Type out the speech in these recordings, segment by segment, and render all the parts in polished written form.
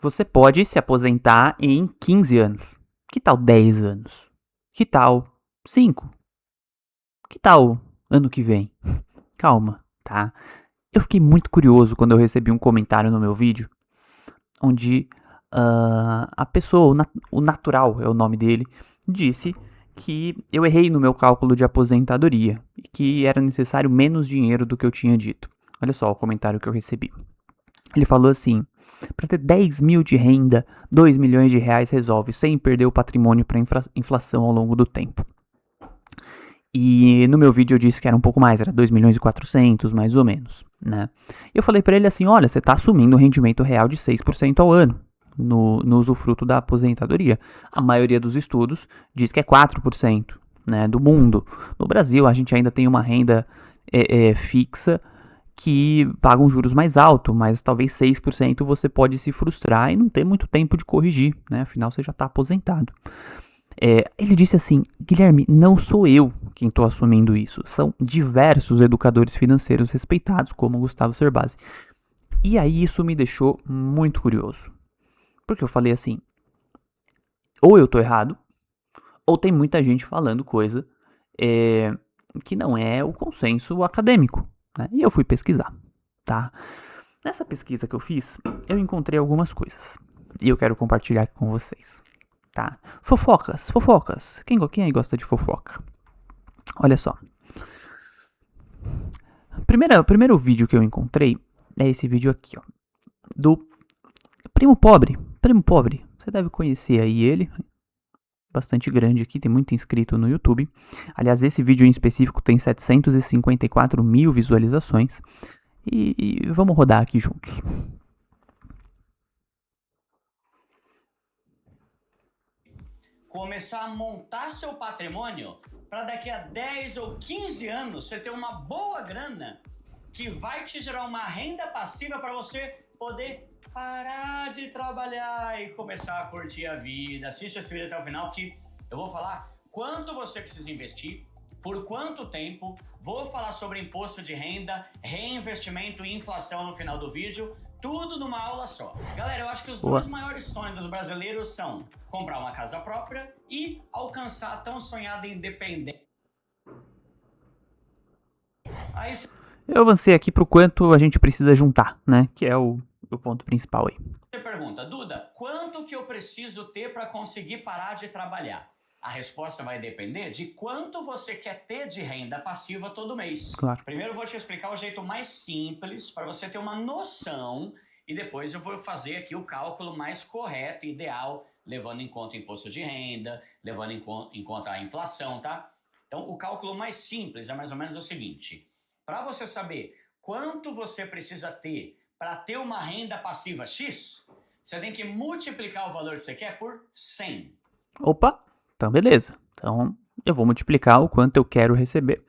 você pode se aposentar em 15 anos. Que tal 10 anos? Que tal 5? Que tal ano que vem? Calma, tá? Eu fiquei muito curioso quando eu recebi um comentário no meu vídeo, onde a pessoa, o Natural é o nome dele, disse que eu errei no meu cálculo de aposentadoria e que era necessário menos dinheiro do que eu tinha dito. Olha só o comentário que eu recebi. Ele falou assim: para ter 10 mil de renda, 2 milhões de reais resolve, sem perder o patrimônio para inflação ao longo do tempo. E no meu vídeo eu disse que era um pouco mais, era 2 milhões e 400, mais ou menos, né? Eu falei para ele assim, olha, você tá assumindo um rendimento real de 6% ao ano no usufruto da aposentadoria. A maioria dos estudos diz que é 4%, né, do mundo. No Brasil, a gente ainda tem uma renda fixa que paga um juros mais alto, mas talvez 6% você pode se frustrar e não ter muito tempo de corrigir, né? Afinal, você já está aposentado. Ele disse assim, Guilherme, não sou eu quem estou assumindo isso, são diversos educadores financeiros respeitados, como Gustavo Cerbasi. E aí isso me deixou muito curioso, porque eu falei assim, ou eu estou errado, ou tem muita gente falando coisa que não é o consenso acadêmico, né? E eu fui pesquisar, tá? Nessa pesquisa que eu fiz, eu encontrei algumas coisas, e eu quero compartilhar aqui com vocês. Tá. Fofocas. Quem aí gosta de fofoca? Olha só. Primeiro vídeo que eu encontrei é esse vídeo aqui, ó. Do Primo Pobre. Primo Pobre. Você deve conhecer aí ele. Bastante grande aqui, tem muito inscrito no YouTube. Aliás, esse vídeo em específico tem 754 mil visualizações. E vamos rodar aqui juntos. Começar a montar seu patrimônio para daqui a 10 ou 15 anos você ter uma boa grana que vai te gerar uma renda passiva para você poder parar de trabalhar e começar a curtir a vida. Assiste esse vídeo até o final que eu vou falar quanto você precisa investir, por quanto tempo, vou falar sobre imposto de renda, reinvestimento e inflação no final do vídeo. Tudo numa aula só. Galera, eu acho que os dois maiores sonhos dos brasileiros são comprar uma casa própria e alcançar a tão sonhada independência. Aí eu avancei aqui pro quanto a gente precisa juntar, né? Que é o ponto principal aí. você pergunta, Duda, quanto que eu preciso ter para conseguir parar de trabalhar? A resposta vai depender de quanto você quer ter de renda passiva todo mês. Claro. Primeiro eu vou te explicar o jeito mais simples para você ter uma noção e depois eu vou fazer aqui o cálculo mais correto e ideal, levando em conta o imposto de renda, levando em conta a inflação, tá? Então o cálculo mais simples é mais ou menos o seguinte, para você saber quanto você precisa ter para ter uma renda passiva X, você tem que multiplicar o valor que você quer por 100. Opa, então beleza. Então eu vou multiplicar o quanto eu quero receber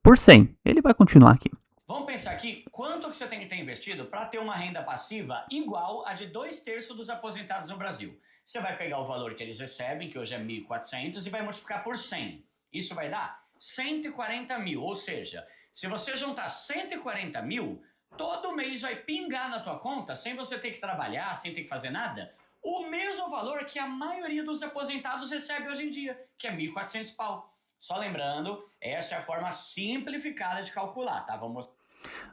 por 100. Ele vai continuar aqui. Vamos pensar aqui quanto que você tem que ter investido para ter uma renda passiva igual a de 2/3 dos aposentados no Brasil. Você vai pegar o valor que eles recebem, que hoje é 1.400, e vai multiplicar por 100. Isso vai dar 140 mil, ou seja, se você juntar 140 mil, todo mês vai pingar na tua conta, sem você ter que trabalhar, sem ter que fazer nada, o mesmo valor que a maioria dos aposentados recebe hoje em dia, que é 1.400 pau. Só lembrando, essa é a forma simplificada de calcular, tá? Vamos...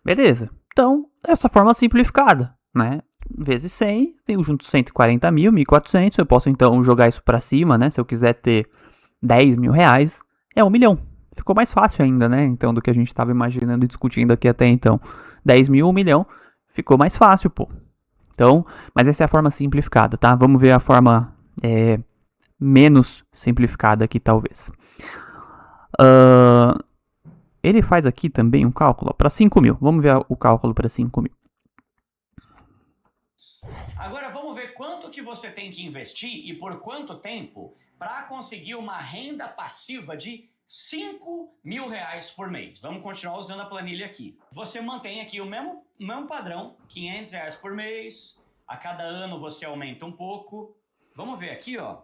Beleza. Então, essa forma simplificada, né? Vezes 100, tenho junto 140 mil, 1.400. Eu posso então jogar isso pra cima, né? Se eu quiser ter 10 mil reais, é 1 milhão. Ficou mais fácil ainda, né? Então, do que a gente estava imaginando e discutindo aqui até então. 10 mil, 1 milhão. Ficou mais fácil, pô. Então, mas essa é a forma simplificada, tá? Vamos ver a forma menos simplificada aqui, talvez. Ele faz aqui também um cálculo para 5 mil. Vamos ver o cálculo para 5 mil. Agora vamos ver quanto que você tem que investir e por quanto tempo para conseguir uma renda passiva de 5 mil reais por mês. Vamos continuar usando a planilha aqui. Você mantém aqui o mesmo padrão, 500 reais por mês. A cada ano você aumenta um pouco. Vamos ver aqui, ó.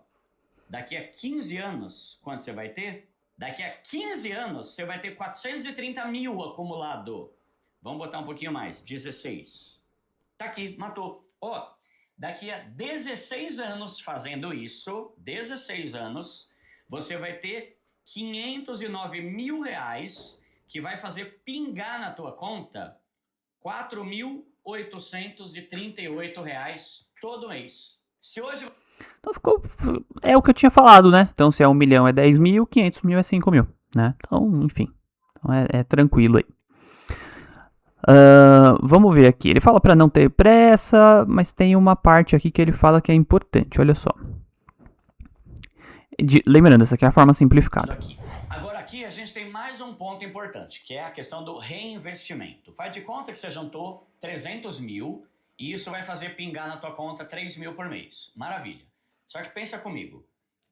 Daqui a 15 anos, quanto você vai ter? Daqui a 15 anos, você vai ter 430 mil acumulado. Vamos botar um pouquinho mais, 16. Tá aqui, matou. Ó, daqui a 16 anos fazendo isso, 16 anos, você vai ter 509 mil reais que vai fazer pingar na tua conta 4.838 reais todo mês. Se hoje... Então ficou... É o que eu tinha falado, né? Então se é 1 milhão é 10 mil, 500 mil é 5 mil, né? Então, enfim. Então é tranquilo aí. Vamos ver aqui. Ele fala para não ter pressa, mas tem uma parte aqui que ele fala que é importante. Olha só. Lembrando, essa aqui é a forma simplificada. Agora aqui a gente tem mais um ponto importante, que é a questão do reinvestimento. Faz de conta que você juntou 300 mil e isso vai fazer pingar na tua conta 3 mil por mês. Maravilha. Só que pensa comigo.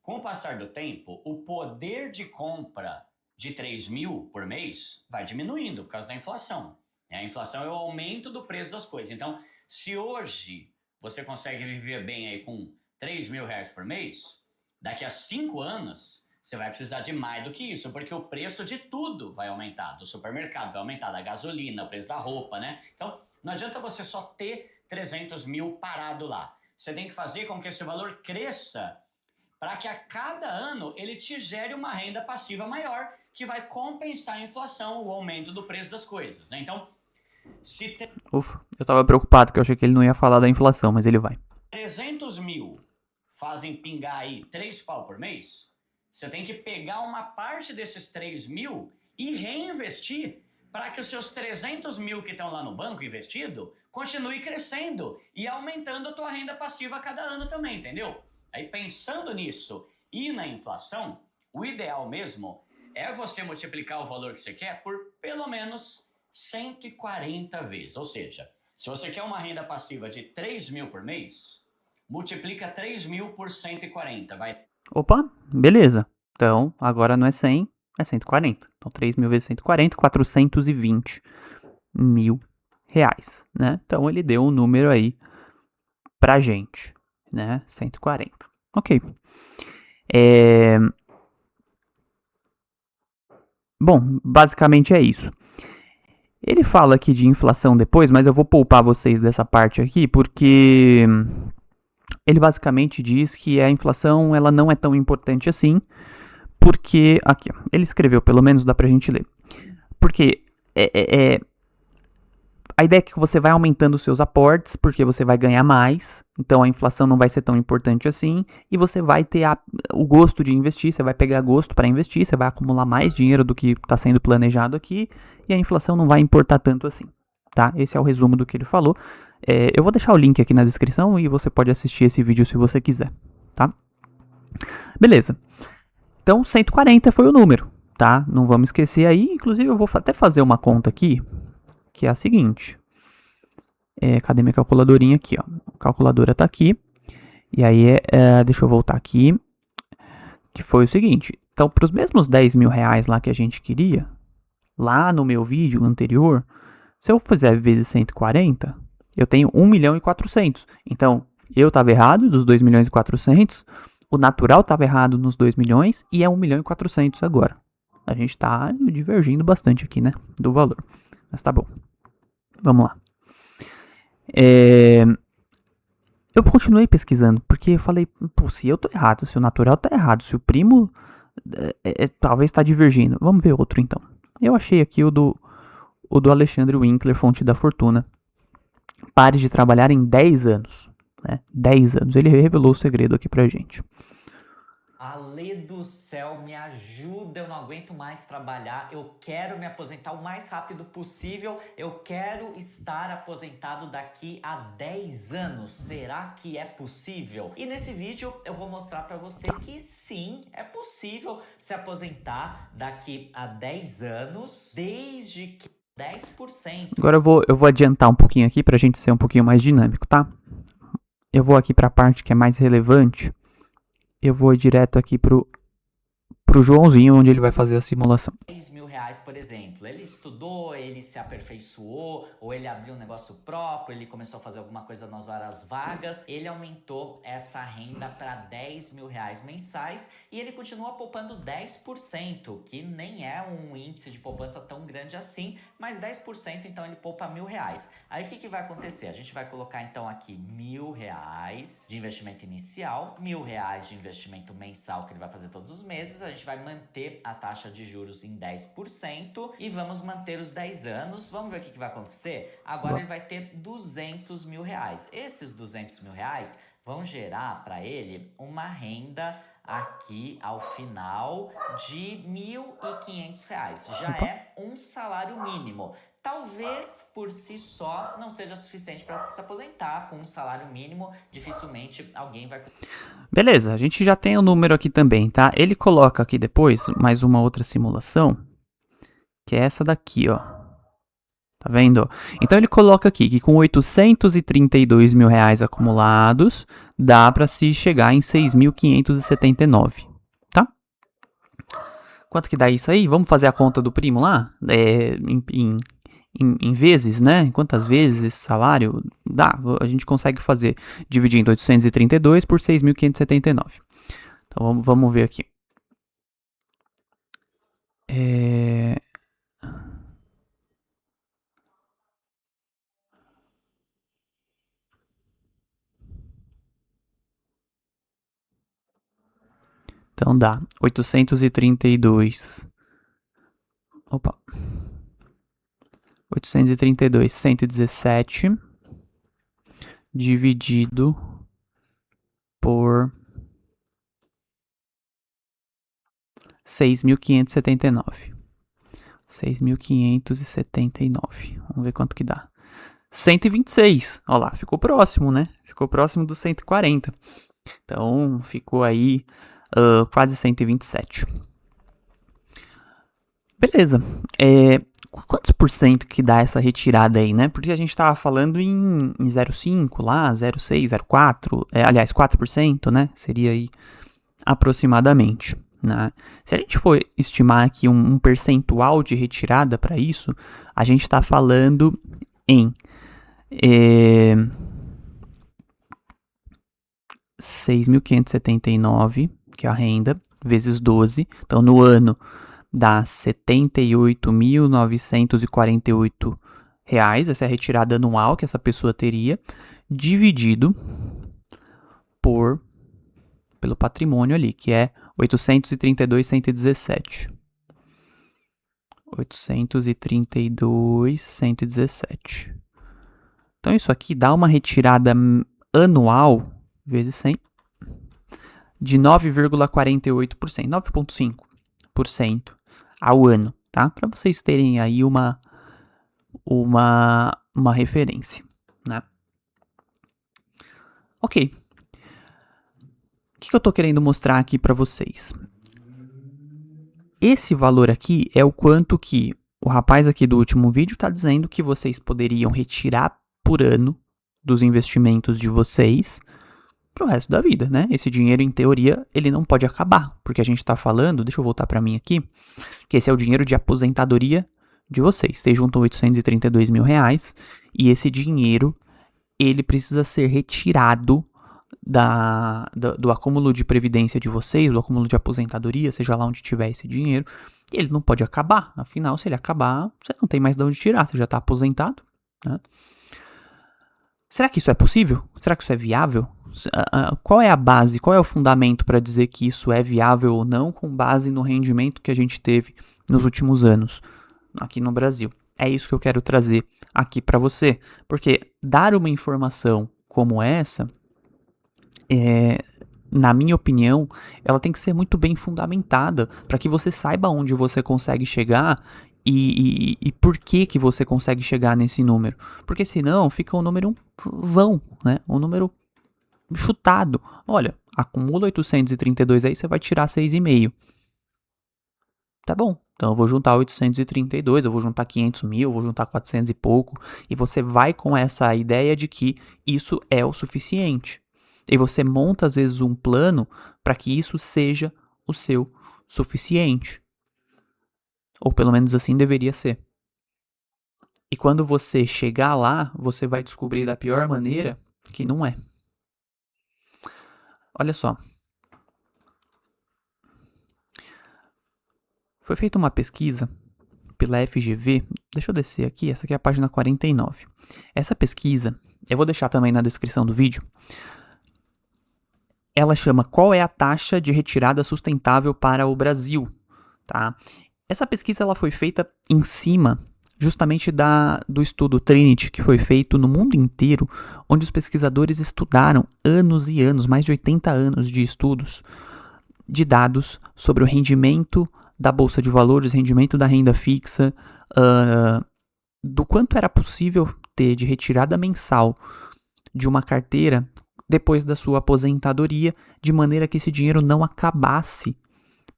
Com o passar do tempo, o poder de compra de 3 mil por mês vai diminuindo por causa da inflação. A inflação é o aumento do preço das coisas. Então, se hoje você consegue viver bem aí com 3 mil reais por mês, daqui a 5 anos você vai precisar de mais do que isso, porque o preço de tudo vai aumentar. Do supermercado vai aumentar, da gasolina, o preço da roupa, né? Então, não adianta você só ter 300 mil parado lá. Você tem que fazer com que esse valor cresça para que a cada ano ele te gere uma renda passiva maior que vai compensar a inflação, o aumento do preço das coisas, né? Então, Ufa, eu tava preocupado, porque eu achei que ele não ia falar da inflação, mas ele vai. 300 mil fazem pingar aí 3 pau por mês, você tem que pegar uma parte desses 3 mil e reinvestir para que os seus 300 mil que estão lá no banco investido continue crescendo e aumentando a tua renda passiva a cada ano também, entendeu? Aí pensando nisso e na inflação, o ideal mesmo é você multiplicar o valor que você quer por pelo menos 140 vezes. Ou seja, se você quer uma renda passiva de 3 mil por mês, multiplica 3 mil por 140. Vai. Opa, beleza. Então, agora não é 100, é 140. Então, 3 mil vezes 140, 420 mil reais, né? Então, ele deu um número aí pra gente, né? 140. Ok. Bom, basicamente é isso. Ele fala aqui de inflação depois, mas eu vou poupar vocês dessa parte aqui, porque ele basicamente diz que a inflação ela não é tão importante assim, porque, aqui, ó, ele escreveu, pelo menos dá pra gente ler, porque a ideia é que você vai aumentando os seus aportes, porque você vai ganhar mais, então a inflação não vai ser tão importante assim, e você vai ter o gosto de investir, você vai pegar gosto para investir, você vai acumular mais dinheiro do que está sendo planejado aqui, e a inflação não vai importar tanto assim, tá? Esse é o resumo do que ele falou. Eu vou deixar o link aqui na descrição e você pode assistir esse vídeo se você quiser, tá? Beleza. Então, 140 foi o número, tá? Não vamos esquecer aí, inclusive eu vou até fazer uma conta aqui, que é a seguinte. Cadê minha calculadorinha aqui, ó? A calculadora tá aqui. E aí, deixa eu voltar aqui. Que foi o seguinte. Então, para os mesmos 10 mil reais lá que a gente queria, lá no meu vídeo anterior, se eu fizer vezes 140, eu tenho 1 milhão e 400. Então, eu estava errado dos 2 milhões e 400. O natural estava errado nos 2 milhões e é 1 milhão e 400 agora. A gente tá divergindo bastante aqui, né? Do valor. Mas tá bom. Vamos lá. Eu continuei pesquisando, porque eu falei, pô, se eu tô errado, se o natural tá errado, se o primo talvez tá divergindo. Vamos ver outro então. Eu achei aqui o do Alexandre Winkler, Fonte da Fortuna. Pare de trabalhar em 10 anos. Né? 10 anos. Ele revelou o segredo aqui pra gente. Ale do céu, me ajuda, eu não aguento mais trabalhar, eu quero me aposentar o mais rápido possível, eu quero estar aposentado daqui a 10 anos, será que é possível? E nesse vídeo eu vou mostrar pra você que sim, é possível se aposentar daqui a 10 anos, desde que 10%. Agora eu vou adiantar um pouquinho aqui pra gente ser um pouquinho mais dinâmico, tá? Eu vou aqui pra parte que é mais relevante. Eu vou direto aqui pro Joãozinho, onde ele vai fazer a simulação. 10 mil reais reais, por exemplo. Ele estudou, ele se aperfeiçoou, ou ele abriu um negócio próprio, ele começou a fazer alguma coisa nas horas vagas, ele aumentou essa renda para 10 mil reais mensais e ele continua poupando 10%, que nem é um índice de poupança tão grande assim, mas 10%, então ele poupa R$1.000. Aí o que vai acontecer? A gente vai colocar então aqui R$1.000 de investimento inicial, R$1.000 de investimento mensal que ele vai fazer todos os meses, a gente vai manter a taxa de juros em 10% e vamos manter os 10 anos. Vamos ver o que vai acontecer? Agora ele vai ter R$200 mil. Esses R$200 mil vão gerar para ele uma renda aqui ao final de R$1.500. Já é um salário mínimo. Talvez por si só não seja suficiente para se aposentar. Com um salário mínimo, dificilmente alguém vai... Beleza, a gente já tem o número aqui também, tá? Ele coloca aqui depois mais uma outra simulação, que é essa daqui, ó. Tá vendo? Então ele coloca aqui que com 832 mil reais acumulados, dá para se chegar em 6.579, tá? Quanto que dá isso aí? Vamos fazer a conta do primo lá? Em vezes, né? Quantas vezes esse salário dá? A gente consegue fazer dividindo 832 por 6.579. Então vamos ver aqui. Então dá 832. Opa. 832, 117 dividido por 6.579. 6.579. Vamos ver quanto que dá. 126. Olha lá, ficou próximo, né? Ficou próximo dos 140. Então, ficou aí quase 127. Beleza. Quantos por cento que dá essa retirada aí, né? Porque a gente estava falando em 0,5 lá, 0,6, 0,4, aliás, 4%, né? Seria aí aproximadamente, né? Se a gente for estimar aqui um percentual de retirada para isso, a gente está falando em 6.579, que é a renda, vezes 12. Então, no ano, dá R$ 78.948. Essa é a retirada anual que essa pessoa teria, dividido pelo patrimônio ali, que é 832.117. 832.117. Então, isso aqui dá uma retirada anual, vezes 100, de 9,48%, 9,5% ao ano, tá? Para vocês terem aí uma referência, né? Ok. O que eu tô querendo mostrar aqui para vocês? Esse valor aqui é o quanto que o rapaz aqui do último vídeo está dizendo que vocês poderiam retirar por ano dos investimentos de vocês pro resto da vida, né? Esse dinheiro, em teoria, ele não pode acabar, porque a gente está falando, deixa eu voltar para mim aqui, que esse é o dinheiro de aposentadoria de vocês. Vocês juntam 832 mil reais e esse dinheiro, ele precisa ser retirado do acúmulo de previdência de vocês, do acúmulo de aposentadoria, seja lá onde tiver esse dinheiro, e ele não pode acabar. Afinal, se ele acabar, você não tem mais de onde tirar, você já está aposentado, né? Será que isso é possível? Será que isso é viável? Qual é a base, qual é o fundamento para dizer que isso é viável ou não, com base no rendimento que a gente teve nos últimos anos aqui no Brasil? É isso que eu quero trazer aqui para você, porque dar uma informação como essa, na minha opinião, ela tem que ser muito bem fundamentada para que você saiba onde você consegue chegar e por que você consegue chegar nesse número. Porque senão fica um número vão, né? Um número chutado. Olha, acumula 832 aí, você vai tirar 6,5. Tá bom, então eu vou juntar 832, eu vou juntar 500 mil, eu vou juntar 400 e pouco, e você vai com essa ideia de que isso é o suficiente. E você monta, às vezes, um plano para que isso seja o seu suficiente. Ou pelo menos assim deveria ser. E quando você chegar lá, você vai descobrir da pior maneira que não é. Olha só. Foi feita uma pesquisa pela FGV. Deixa eu descer aqui, essa aqui é a página 49. Essa pesquisa, eu vou deixar também na descrição do vídeo. Ela chama Qual é a taxa de retirada sustentável para o Brasil? Tá? Essa pesquisa ela foi feita em cima justamente do estudo Trinity, que foi feito no mundo inteiro, onde os pesquisadores estudaram anos e anos, mais de 80 anos de estudos, de dados sobre o rendimento da Bolsa de Valores, rendimento da renda fixa, do quanto era possível ter de retirada mensal de uma carteira depois da sua aposentadoria, de maneira que esse dinheiro não acabasse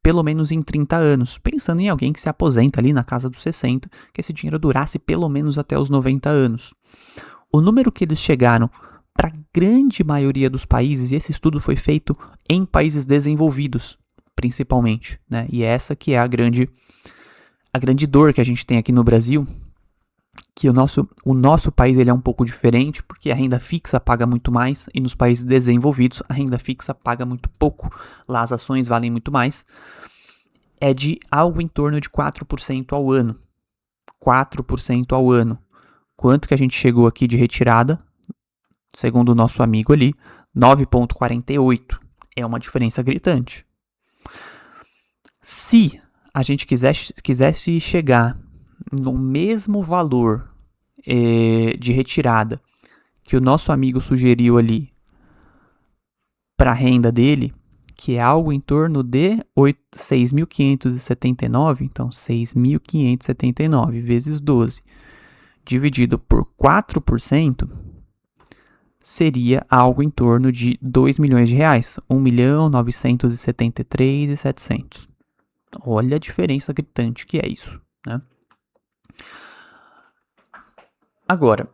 pelo menos em 30 anos, pensando em alguém que se aposenta ali na casa dos 60, que esse dinheiro durasse pelo menos até os 90 anos. O número que eles chegaram para a grande maioria dos países, e esse estudo foi feito em países desenvolvidos, principalmente, né? E essa que é a grande dor que a gente tem aqui no Brasil, que o nosso país ele é um pouco diferente, porque a renda fixa paga muito mais, e nos países desenvolvidos a renda fixa paga muito pouco, lá as ações valem muito mais, é de algo em torno de 4% ao ano. 4% ao ano. Quanto que a gente chegou aqui de retirada? Segundo o nosso amigo ali, 9,48. É uma diferença gritante. Se a gente quisesse chegar no mesmo valor de retirada que o nosso amigo sugeriu ali para a renda dele, que é algo em torno de 6.579, então 6.579 vezes 12, dividido por 4%, seria algo em torno de 2 milhões de reais, 1.973.700. Olha a diferença gritante que é isso, né? Agora,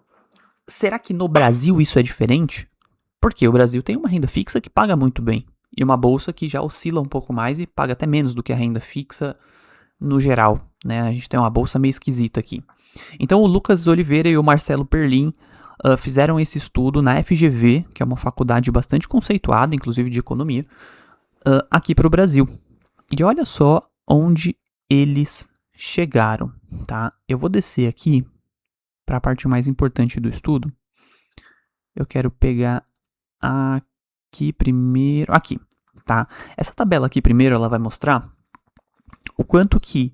será que no Brasil isso é diferente? Porque o Brasil tem uma renda fixa que paga muito bem, e uma bolsa que já oscila um pouco mais e paga até menos do que a renda fixa no geral, né? A gente tem uma bolsa meio esquisita aqui. Então o Lucas Oliveira e o Marcelo Perlin fizeram esse estudo na FGV, que é uma faculdade bastante conceituada, inclusive de economia, aqui para o Brasil. E olha só onde eles chegaram, tá? Eu vou descer aqui para a parte mais importante do estudo. Eu quero pegar aqui primeiro, aqui, tá? Essa tabela aqui primeiro, ela vai mostrar o quanto que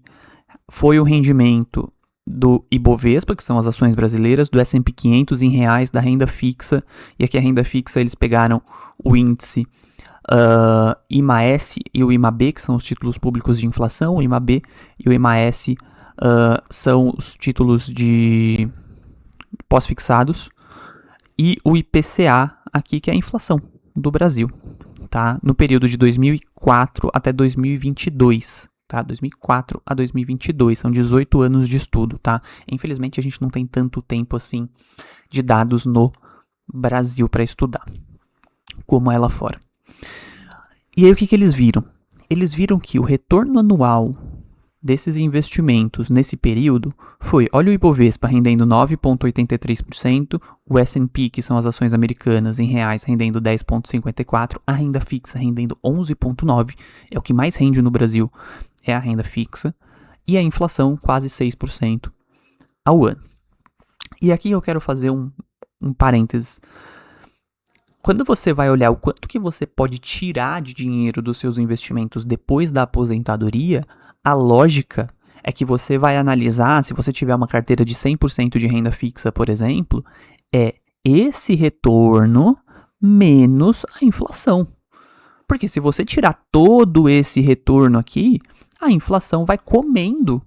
foi o rendimento do Ibovespa, que são as ações brasileiras, do S&P 500 em reais, da renda fixa, e aqui a renda fixa eles pegaram o índice IMAS e o IMAB, que são os títulos públicos de inflação. O IMAB e o IMAS são os títulos de pós-fixados, e o IPCA aqui, que é a inflação do Brasil, tá? No período de 2004 até 2022, tá? 2004 a 2022, são 18 anos de estudo, tá? Infelizmente a gente não tem tanto tempo assim de dados no Brasil para estudar, como é lá fora. E aí o que eles viram? Eles viram que o retorno anual desses investimentos nesse período foi, olha o Ibovespa rendendo 9,83%, o S&P, que são as ações americanas em reais, rendendo 10,54%, a renda fixa rendendo 11,9%, é o que mais rende no Brasil, é a renda fixa, e a inflação quase 6% ao ano. E aqui eu quero fazer um parênteses. Quando você vai olhar o quanto que você pode tirar de dinheiro dos seus investimentos depois da aposentadoria, a lógica é que você vai analisar, se você tiver uma carteira de 100% de renda fixa, por exemplo, é esse retorno menos a inflação. Porque se você tirar todo esse retorno aqui, a inflação vai comendo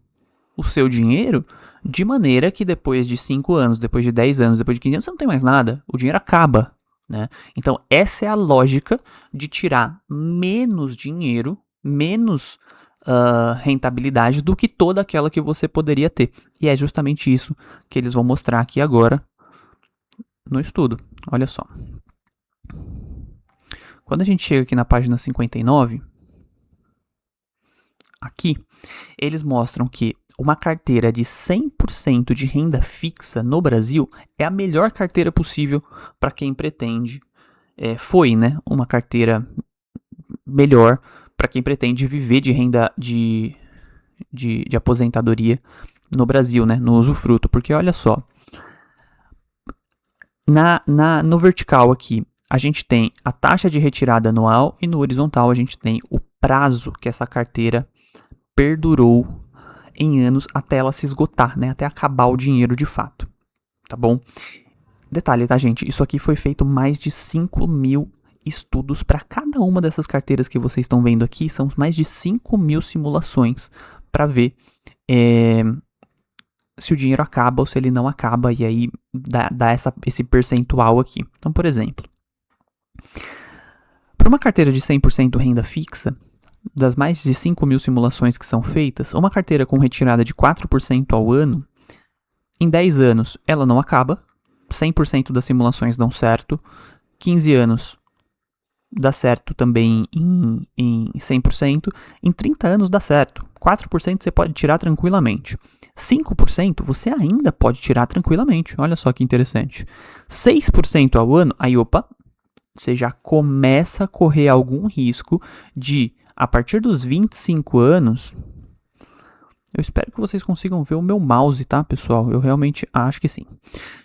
o seu dinheiro de maneira que depois de 5 anos, depois de 10 anos, depois de 15 anos, você não tem mais nada. O dinheiro acaba, né? Então, essa é a lógica de tirar menos dinheiro, menos rentabilidade do que toda aquela que você poderia ter. E é justamente isso que eles vão mostrar aqui agora no estudo. Olha só. Quando a gente chega aqui na página 59, aqui, eles mostram que uma carteira de 100% de renda fixa no Brasil é a melhor carteira possível para quem pretende, foi, né, uma carteira melhor para quem pretende viver de renda de aposentadoria no Brasil, né, no usufruto, porque olha só, no vertical aqui, a gente tem a taxa de retirada anual e no horizontal a gente tem o prazo que essa carteira perdurou em anos até ela se esgotar, né, até acabar o dinheiro de fato, tá bom? Detalhe, tá, gente? Isso aqui foi feito mais de 5.000 estudos para cada uma dessas carteiras que vocês estão vendo aqui. São mais de 5.000 simulações para ver se o dinheiro acaba ou se ele não acaba. E aí dá esse percentual aqui. Então, por exemplo, para uma carteira de 100% renda fixa, das mais de 5.000 simulações que são feitas, uma carteira com retirada de 4% ao ano, em 10 anos ela não acaba. 100% das simulações dão certo, 15 anos dá certo também em 100%, em 30 anos dá certo, 4% você pode tirar tranquilamente, 5% você ainda pode tirar tranquilamente, olha só que interessante, 6% ao ano, aí opa, você já começa a correr algum risco de, a partir dos 25 anos... Eu espero que vocês consigam ver o meu mouse, tá, pessoal? Eu realmente acho que sim.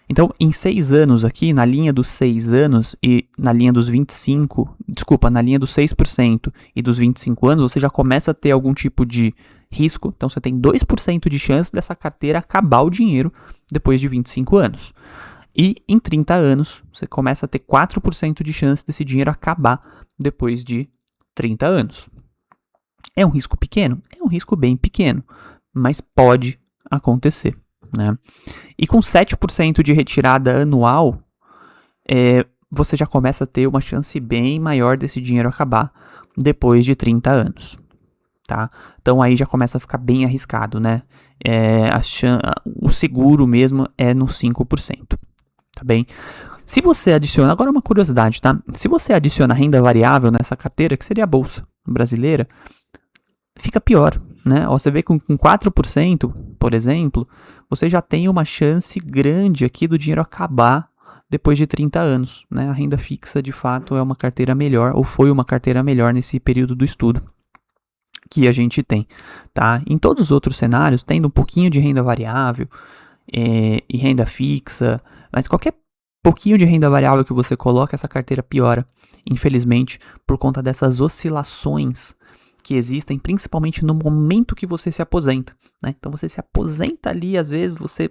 Então, em 6 anos aqui, na linha dos 6 anos e na linha dos 25... Desculpa, na linha dos 6% e dos 25 anos, você já começa a ter algum tipo de risco. Então, você tem 2% de chance dessa carteira acabar o dinheiro depois de 25 anos. E em 30 anos, você começa a ter 4% de chance desse dinheiro acabar depois de 30 anos. É um risco pequeno? É um risco bem pequeno, mas pode acontecer, né? E com 7% de retirada anual, você já começa a ter uma chance bem maior desse dinheiro acabar depois de 30 anos, tá? Então aí já começa a ficar bem arriscado, né? O seguro mesmo é no 5%, tá bem? Se você adiciona, agora uma curiosidade, tá? Se você adiciona renda variável nessa carteira, que seria a bolsa brasileira, fica pior, né? Você vê que com 4%, por exemplo, você já tem uma chance grande aqui do dinheiro acabar depois de 30 anos, né? A renda fixa, de fato, é uma carteira melhor, ou foi uma carteira melhor nesse período do estudo que a gente tem, tá? Em todos os outros cenários, tendo um pouquinho de renda variável e renda fixa, mas qualquer pouquinho de renda variável que você coloca, essa carteira piora, infelizmente, por conta dessas oscilações que existem, principalmente no momento que você se aposenta, né? Então você se aposenta ali, às vezes você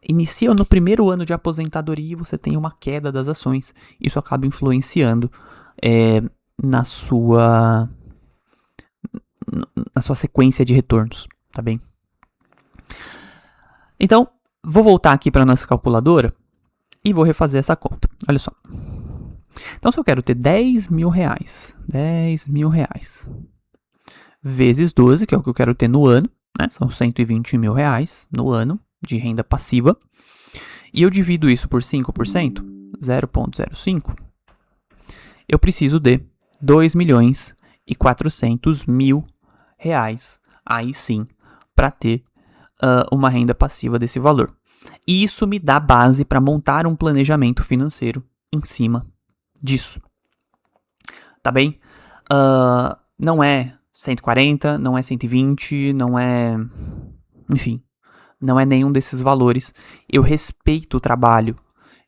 inicia no primeiro ano de aposentadoria e você tem uma queda das ações. Isso acaba influenciando na sua sequência de retornos, tá bem? Então, vou voltar aqui para nossa calculadora e vou refazer essa conta. Olha só. Então, se eu quero ter 10 mil reais, vezes 12, que é o que eu quero ter no ano, né? São 120 mil reais no ano de renda passiva. E eu divido isso por 5%, 0,05. Eu preciso de 2.400.000 reais, aí sim, para ter uma renda passiva desse valor. E isso me dá base para montar um planejamento financeiro em cima disso. Tá bem? Não é 140, não é 120, não é... Enfim, não é nenhum desses valores. Eu respeito o trabalho...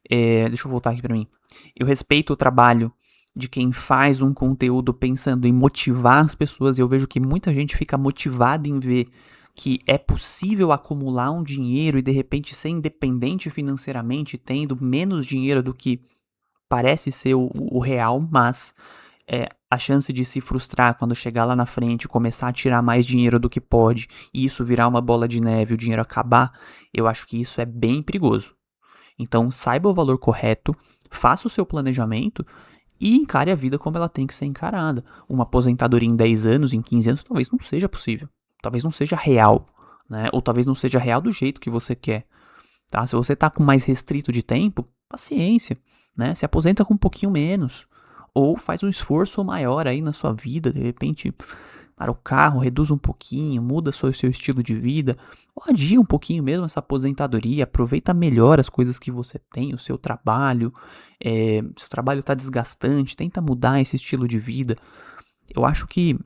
deixa eu voltar aqui para mim. Eu respeito o trabalho de quem faz um conteúdo pensando em motivar as pessoas. Eu vejo que muita gente fica motivada em ver que é possível acumular um dinheiro e de repente ser independente financeiramente, tendo menos dinheiro do que parece ser o real, mas... a chance de se frustrar quando chegar lá na frente, começar a tirar mais dinheiro do que pode, e isso virar uma bola de neve e o dinheiro acabar, eu acho que isso é bem perigoso. Então, saiba o valor correto, faça o seu planejamento e encare a vida como ela tem que ser encarada. Uma aposentadoria em 10 anos, em 15 anos, talvez não seja possível. Talvez não seja real, né? Ou talvez não seja real do jeito que você quer. Tá? Se você está com mais restrito de tempo, paciência, né? Se aposenta com um pouquinho menos. Ou faz um esforço maior aí na sua vida, de repente para o carro, reduz um pouquinho, muda só o seu estilo de vida, ou adia um pouquinho mesmo essa aposentadoria, aproveita melhor as coisas que você tem, o seu trabalho está desgastante, tenta mudar esse estilo de vida. Eu acho que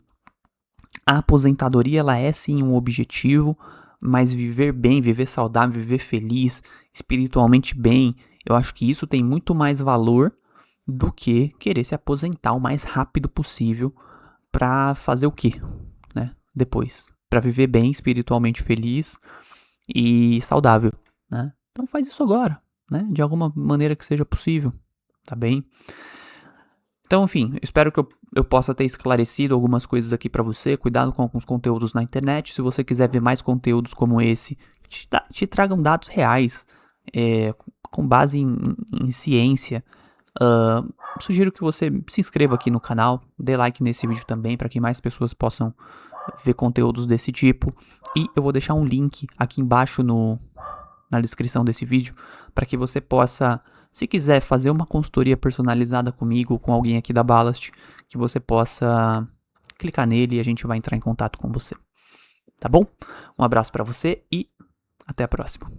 a aposentadoria, ela é sim um objetivo, mas viver bem, viver saudável, viver feliz, espiritualmente bem, eu acho que isso tem muito mais valor do que querer se aposentar o mais rápido possível pra fazer o quê, né? Depois, pra viver bem, espiritualmente feliz e saudável, né? Então faz isso agora, né? De alguma maneira que seja possível, tá bem? Então, enfim, espero que eu possa ter esclarecido algumas coisas aqui pra você. Cuidado com alguns conteúdos na internet. Se você quiser ver mais conteúdos como esse, te tragam dados reais, com base em ciência. Sugiro que você se inscreva aqui no canal, dê like nesse vídeo também, para que mais pessoas possam ver conteúdos desse tipo. E eu vou deixar um link aqui embaixo na descrição desse vídeo, para que você possa, se quiser fazer uma consultoria personalizada comigo, com alguém aqui da Ballast, que você possa clicar nele e a gente vai entrar em contato com você. Tá bom? Um abraço para você e até a próxima.